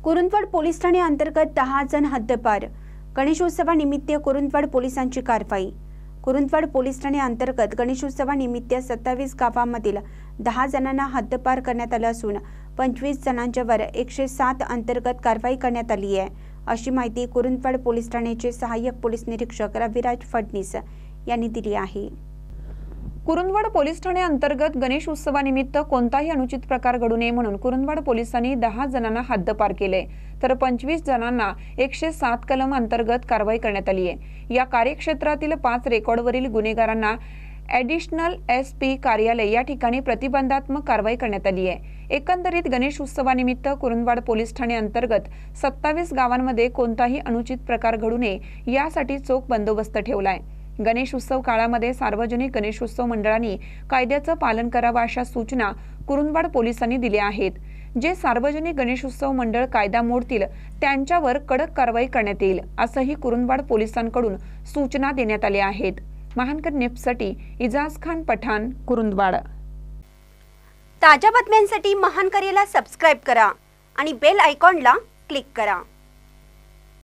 Kurundwad police Thane अंतर्गत 10 जण हद्दपार। गणेशोत्सवानिमित्त कुरुंदवाड पोलिसांची कारवाई। कुरुंदवाड पोलीस ठाणे अंतर्गत गणेशोत्सवानिमित्त 27 गावांमधील 10 जणांना हद्दपार करण्यात आलं असून 25 जणांच्यावर 107 अंतर्गत कारवाई करण्यात आली आहे, अशी माहिती कुरुंदवाड पोलीस ठाण्याचे सहाय्यक पोलीस निरीक्षक रविराज फडणीस यांनी दिली आहे। कुरुंदवाड पोलीस ठाणे अंतर्गत गणेश उत्सवानिमित्त कोणताही अनुचित प्रकार घडू नये म्हणून कुरुंदवाड पोलिसांनी 10 जणांना हद्दपार केले, तर 25 जणांना 107 कलम अंतर्गत कारवाई करण्यात आली आहे। या कार्यक्षेत्रातील 5 रेकॉर्डवरील गुन्हेगारांना ॲडिशनल SP कार्यालय या ठिकाणी प्रतिबंधात्मक कारवाई करण्यात आली आहे। एकंदरीत गणेश उत्सवानिमित्त कुरुंदवाड पोलीस ठाणे अंतर्गत 27 गावांमध्ये कोणताही अनुचित प्रकार घडू नये यासाठी चोख बंदोबस्त ठेवला आहे। गणेश उत्सव काळामध्ये सार्वजनिक गणेशोत्सव मंडळांनी कायद्याचं पालन करावं अशा सूचना कुरुंदवाड पोलिसांनी दिल्या आहेत। जे सार्वजनिक गणेशोत्सव मंडळ कायदा मोडतील त्यांच्यावर कडक कारवाई करण्यात येईल, असंही कुरुंदवाड पोलिसांकडून सूचना देण्यात आल्या आहेत। महानकर न्यूजसाठी इजाज खान पठाण, कुरुंदवाड। ताज्या बातम्यांसाठी महानकरेला सबस्क्राइब करा आणि बेल आयकॉनला क्लिक करा।